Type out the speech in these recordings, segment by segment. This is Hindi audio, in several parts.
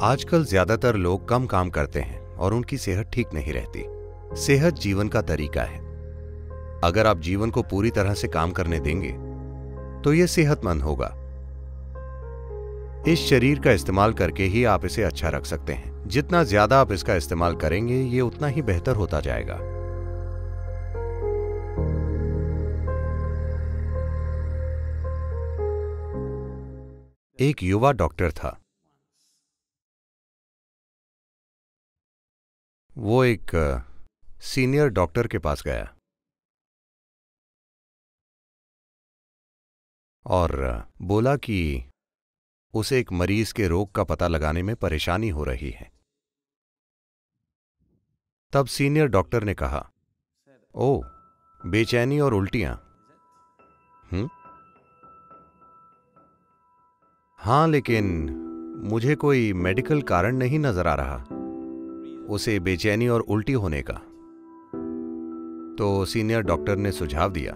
आजकल ज्यादातर लोग कम काम करते हैं और उनकी सेहत ठीक नहीं रहती। सेहत जीवन का तरीका है। अगर आप जीवन को पूरी तरह से काम करने देंगे तो यह सेहतमंद होगा। इस शरीर का इस्तेमाल करके ही आप इसे अच्छा रख सकते हैं। जितना ज्यादा आप इसका इस्तेमाल करेंगे ये उतना ही बेहतर होता जाएगा। एक युवा डॉक्टर था। वो एक सीनियर डॉक्टर के पास गया और बोला कि उसे एक मरीज के रोग का पता लगाने में परेशानी हो रही है। तब सीनियर डॉक्टर ने कहा, ओ, बेचैनी और उल्टियां। हाँ, लेकिन मुझे कोई मेडिकल कारण नहीं नजर आ रहा उसे बेचैनी और उल्टी होने का। तो सीनियर डॉक्टर ने सुझाव दिया,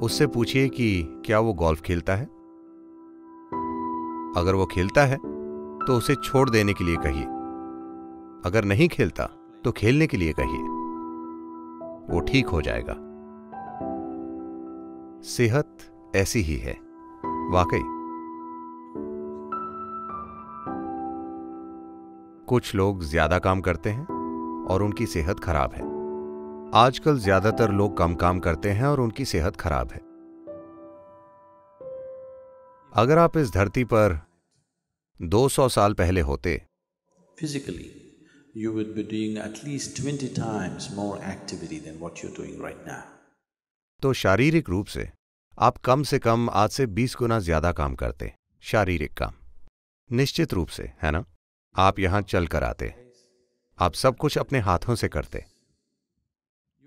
उससे पूछिए कि क्या वो गोल्फ खेलता है। अगर वो खेलता है तो उसे छोड़ देने के लिए कहिए। अगर नहीं खेलता तो खेलने के लिए कहिए। वो ठीक हो जाएगा। सेहत ऐसी ही है, वाकई। कुछ लोग ज्यादा काम करते हैं और उनकी सेहत खराब है। आजकल ज्यादातर लोग कम काम करते हैं और उनकी सेहत खराब है। अगर आप इस धरती पर 200 साल पहले होते, physically, you would be doing at least 20 times more activity than what you're doing right now. तो शारीरिक रूप से कम आज से 20 गुना ज्यादा काम करते। शारीरिक काम, निश्चित रूप से, है ना? आप यहां चल कर आते, आप सब कुछ अपने हाथों से करते।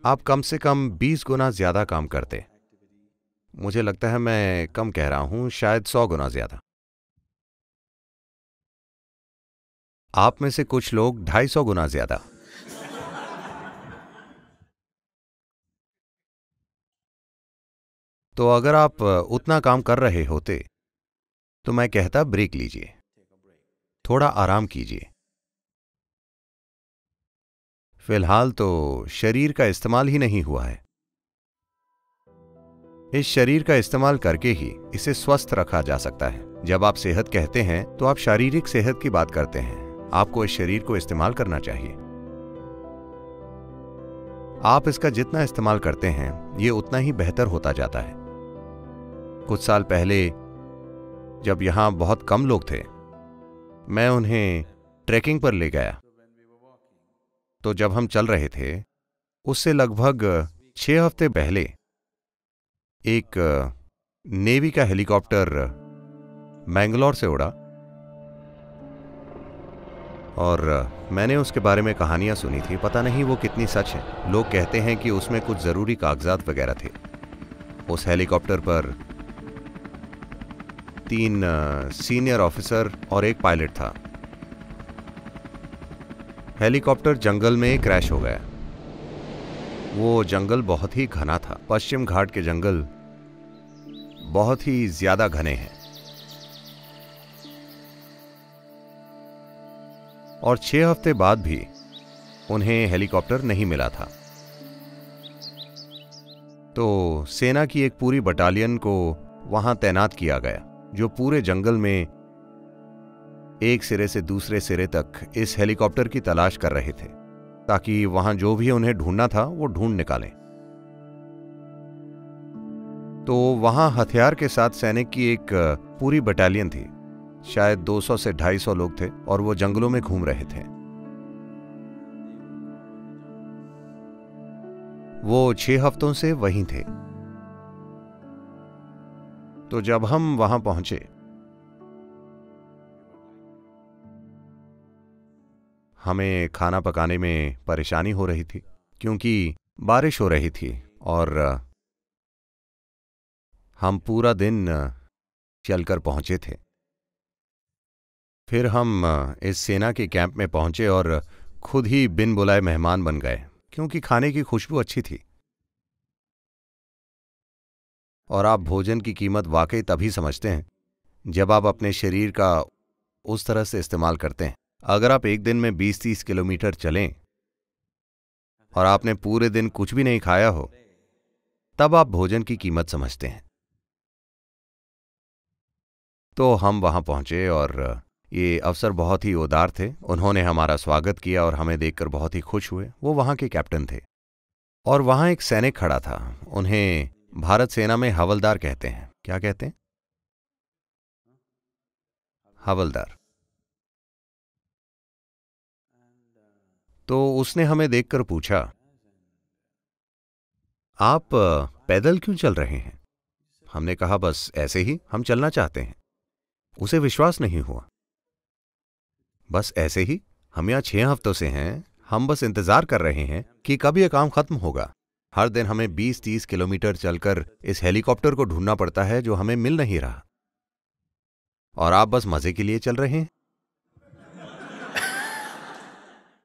आप कम से कम 20 गुना ज्यादा काम करते। मुझे लगता है मैं कम कह रहा हूं, शायद 100 गुना ज्यादा। आप में से कुछ लोग 250 गुना ज्यादा। तो अगर आप उतना काम कर रहे होते तो मैं कहता ब्रेक लीजिए, थोड़ा आराम कीजिए। फिलहाल तो शरीर का इस्तेमाल ही नहीं हुआ है। इस शरीर का इस्तेमाल करके ही इसे स्वस्थ रखा जा सकता है। जब आप सेहत कहते हैं तो आप शारीरिक सेहत की बात करते हैं। आपको इस शरीर को इस्तेमाल करना चाहिए। आप इसका जितना इस्तेमाल करते हैं ये उतना ही बेहतर होता जाता है। कुछ साल पहले जब यहां बहुत कम लोग थे, मैं उन्हें ट्रैकिंग पर ले गया। तो जब हम चल रहे थे उससे लगभग 6 हफ्ते पहले एक नेवी का हेलीकॉप्टर मैंगलोर से उड़ा और मैंने उसके बारे में कहानियां सुनी थी। पता नहीं वो कितनी सच है। लोग कहते हैं कि उसमें कुछ जरूरी कागजात वगैरह थे। उस हेलीकॉप्टर पर 3 सीनियर ऑफिसर और एक पायलट था। हेलीकॉप्टर जंगल में क्रैश हो गया। वो जंगल बहुत ही घना था। पश्चिम घाट के जंगल बहुत ही ज्यादा घने हैं और 6 हफ्ते बाद भी उन्हें हेलीकॉप्टर नहीं मिला था। तो सेना की एक पूरी बटालियन को वहां तैनात किया गया, जो पूरे जंगल में एक सिरे से दूसरे सिरे तक इस हेलीकॉप्टर की तलाश कर रहे थे, ताकि वहां जो भी उन्हें ढूंढना था वो ढूंढ निकालें। तो वहां हथियार के साथ सैनिक की एक पूरी बटालियन थी। शायद 200 से 250 लोग थे और वो जंगलों में घूम रहे थे। वो 6 हफ्तों से वहीं थे। तो जब हम वहां पहुंचे, हमें खाना पकाने में परेशानी हो रही थी क्योंकि बारिश हो रही थी और हम पूरा दिन चलकर पहुंचे थे। फिर हम इस सेना के कैंप में पहुंचे और खुद ही बिन बुलाए मेहमान बन गए, क्योंकि खाने की खुशबू अच्छी थी। और आप भोजन की कीमत वाकई तभी समझते हैं जब आप अपने शरीर का उस तरह से इस्तेमाल करते हैं। अगर आप एक दिन में 20-30 किलोमीटर चलें और आपने पूरे दिन कुछ भी नहीं खाया हो, तब आप भोजन की कीमत समझते हैं। तो हम वहां पहुंचे और ये अफसर बहुत ही उदार थे। उन्होंने हमारा स्वागत किया और हमें देखकर बहुत ही खुश हुए। वो वहां के कैप्टन थे और वहां एक सैनिक खड़ा था। उन्हें भारत सेना में हवलदार कहते हैं। क्या कहते हैं? हवलदार। तो उसने हमें देखकर पूछा, आप पैदल क्यों चल रहे हैं? हमने कहा, बस ऐसे ही, हम चलना चाहते हैं। उसे विश्वास नहीं हुआ। बस ऐसे ही? हम यहां 6 हफ्तों से हैं, हम बस इंतजार कर रहे हैं कि कब यह काम खत्म होगा। हर दिन हमें 20-30 किलोमीटर चलकर इस हेलीकॉप्टर को ढूंढना पड़ता है जो हमें मिल नहीं रहा, और आप बस मजे के लिए चल रहे हैं।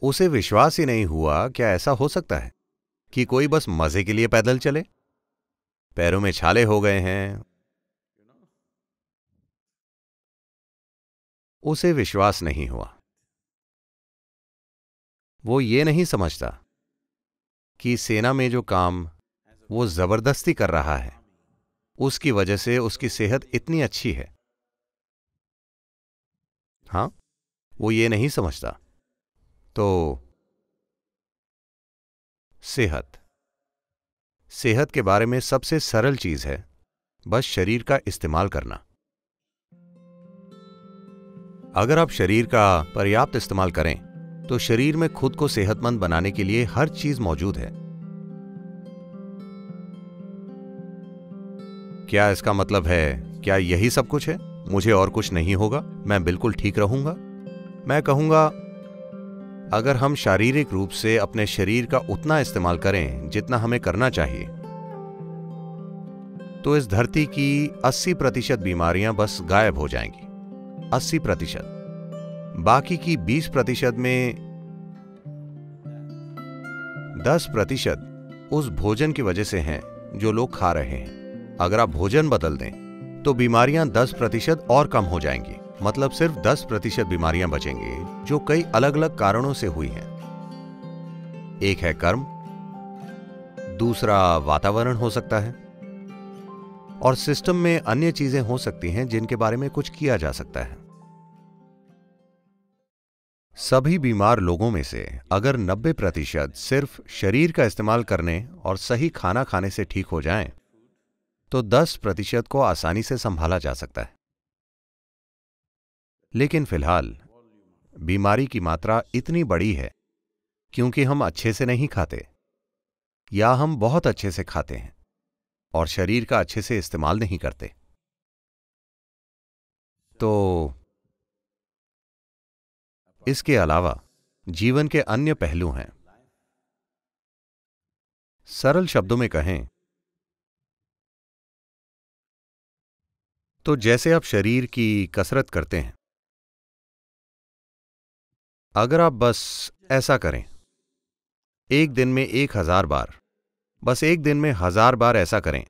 उसे विश्वास ही नहीं हुआ। क्या ऐसा हो सकता है कि कोई बस मजे के लिए पैदल चले? पैरों में छाले हो गए हैं। उसे विश्वास नहीं हुआ। वो ये नहीं समझता कि सेना में जो काम वो जबरदस्ती कर रहा है, उसकी वजह से उसकी सेहत इतनी अच्छी है। हाँ, वो ये नहीं समझता। तो सेहत के बारे में सबसे सरल चीज है बस शरीर का इस्तेमाल करना। अगर आप शरीर का पर्याप्त इस्तेमाल करें तो शरीर में खुद को सेहतमंद बनाने के लिए हर चीज मौजूद है। क्या इसका मतलब है, क्या यही सब कुछ है, मुझे और कुछ नहीं होगा, मैं बिल्कुल ठीक रहूंगा? मैं कहूंगा, अगर हम शारीरिक रूप से अपने शरीर का उतना इस्तेमाल करें जितना हमें करना चाहिए, तो इस धरती की 80% बीमारियां बस गायब हो जाएंगी। 80%। बाकी की 20% में 10% उस भोजन की वजह से हैं जो लोग खा रहे हैं। अगर आप भोजन बदल दें तो बीमारियां 10% और कम हो जाएंगी। मतलब सिर्फ 10% बीमारियां बचेंगी जो कई अलग अलग कारणों से हुई हैं। एक है कर्म, दूसरा वातावरण हो सकता है, और सिस्टम में अन्य चीजें हो सकती हैं जिनके बारे में कुछ किया जा सकता है। सभी बीमार लोगों में से अगर 90% सिर्फ शरीर का इस्तेमाल करने और सही खाना खाने से ठीक हो जाएं, तो 10% को आसानी से संभाला जा सकता है। लेकिन फिलहाल बीमारी की मात्रा इतनी बड़ी है क्योंकि हम अच्छे से नहीं खाते, या हम बहुत अच्छे से खाते हैं और शरीर का अच्छे से इस्तेमाल नहीं करते। तो इसके अलावा जीवन के अन्य पहलू हैं। सरल शब्दों में कहें तो जैसे आप शरीर की कसरत करते हैं, अगर आप बस ऐसा करें, एक दिन में 1000 बार, बस एक दिन में 1000 बार ऐसा करें,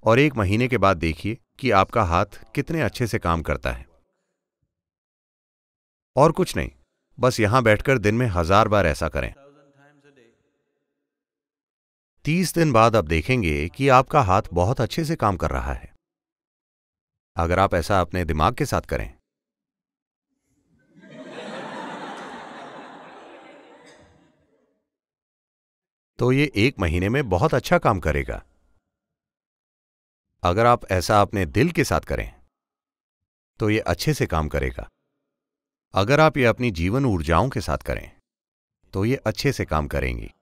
और 1 महीने के बाद देखिए कि आपका हाथ कितने अच्छे से काम करता है। और कुछ नहीं, बस यहां बैठकर दिन में 1000 बार ऐसा करें। 30 दिन बाद आप देखेंगे कि आपका हाथ बहुत अच्छे से काम कर रहा है। अगर आप ऐसा अपने दिमाग के साथ करें, तो ये 1 महीने में बहुत अच्छा काम करेगा। अगर आप ऐसा अपने दिल के साथ करें, तो ये अच्छे से काम करेगा। अगर आप ये अपनी जीवन ऊर्जाओं के साथ करें, तो ये अच्छे से काम करेंगी।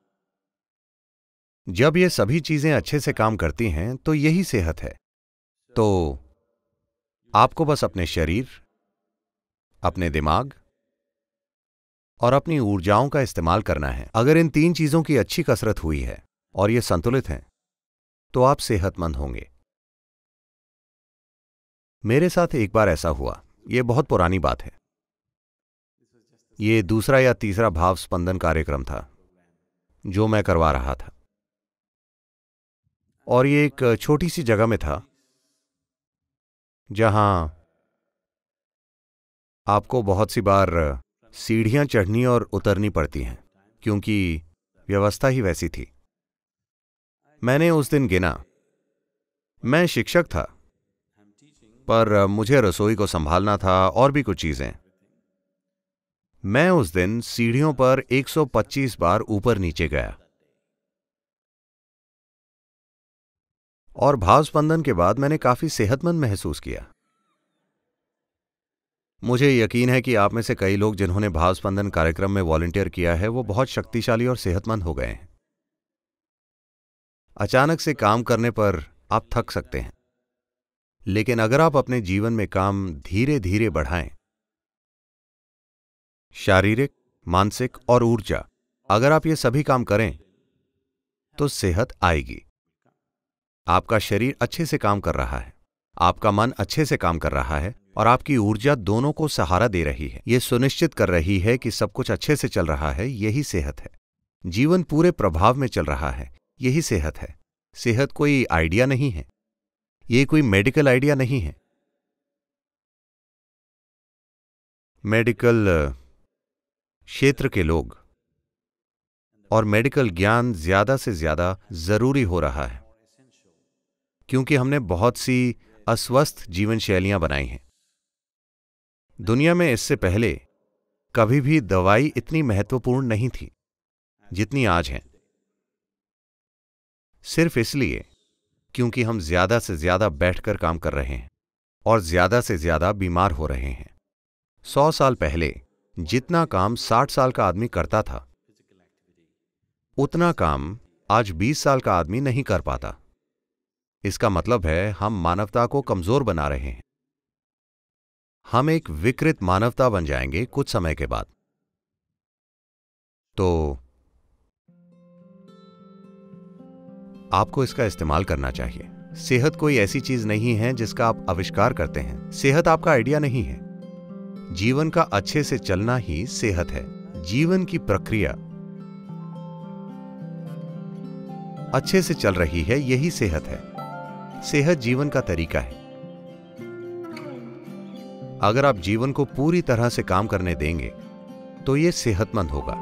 जब ये सभी चीजें अच्छे से काम करती हैं, तो यही सेहत है। तो आपको बस अपने शरीर, अपने दिमाग और अपनी ऊर्जाओं का इस्तेमाल करना है। अगर इन 3 चीजों की अच्छी कसरत हुई है और ये संतुलित हैं, तो आप सेहतमंद होंगे। मेरे साथ एक बार ऐसा हुआ, ये बहुत पुरानी बात है। ये दूसरा या तीसरा भाव स्पंदन कार्यक्रम था जो मैं करवा रहा था, और ये एक छोटी सी जगह में था जहां आपको बहुत सी बार सीढ़ियां चढ़नी और उतरनी पड़ती हैं, क्योंकि व्यवस्था ही वैसी थी। मैंने उस दिन गिना, मैं शिक्षक था, पर मुझे रसोई को संभालना था और भी कुछ चीजें। मैं उस दिन सीढ़ियों पर 125 बार ऊपर नीचे गया, और भावस्पंदन के बाद मैंने काफी सेहतमंद महसूस किया। मुझे यकीन है कि आप में से कई लोग जिन्होंने भावस्पंदन कार्यक्रम में वॉलंटियर किया है वो बहुत शक्तिशाली और सेहतमंद हो गए हैं। अचानक से काम करने पर आप थक सकते हैं, लेकिन अगर आप अपने जीवन में काम धीरे धीरे बढ़ाएं, शारीरिक, मानसिक और ऊर्जा, अगर आप ये सभी काम करें तो सेहत आएगी। आपका शरीर अच्छे से काम कर रहा है, आपका मन अच्छे से काम कर रहा है, और आपकी ऊर्जा दोनों को सहारा दे रही है। यह सुनिश्चित कर रही है कि सब कुछ अच्छे से चल रहा है। यही सेहत है। जीवन पूरे प्रभाव में चल रहा है। यही सेहत है। सेहत कोई आइडिया नहीं है, ये कोई मेडिकल आइडिया नहीं है। मेडिकल क्षेत्र के लोग और मेडिकल ज्ञान ज्यादा से ज्यादा जरूरी हो रहा है, क्योंकि हमने बहुत सी अस्वस्थ जीवन शैलियां बनाई हैं। दुनिया में इससे पहले कभी भी दवाई इतनी महत्वपूर्ण नहीं थी जितनी आज है, सिर्फ इसलिए क्योंकि हम ज्यादा से ज्यादा बैठकर काम कर रहे हैं और ज्यादा से ज्यादा बीमार हो रहे हैं। 100 साल पहले जितना काम 60 साल का आदमी करता था, उतना काम आज 20 साल का आदमी नहीं कर पाता। इसका मतलब है हम मानवता को कमजोर बना रहे हैं। हम एक विकृत मानवता बन जाएंगे कुछ समय के बाद। तो आपको इसका इस्तेमाल करना चाहिए। सेहत कोई ऐसी चीज नहीं है जिसका आप आविष्कार करते हैं। सेहत आपका आइडिया नहीं है। जीवन का अच्छे से चलना ही सेहत है। जीवन की प्रक्रिया अच्छे से चल रही है, यही सेहत है। सेहत जीवन का तरीका है। अगर आप जीवन को पूरी तरह से काम करने देंगे तो यह सेहतमंद होगा।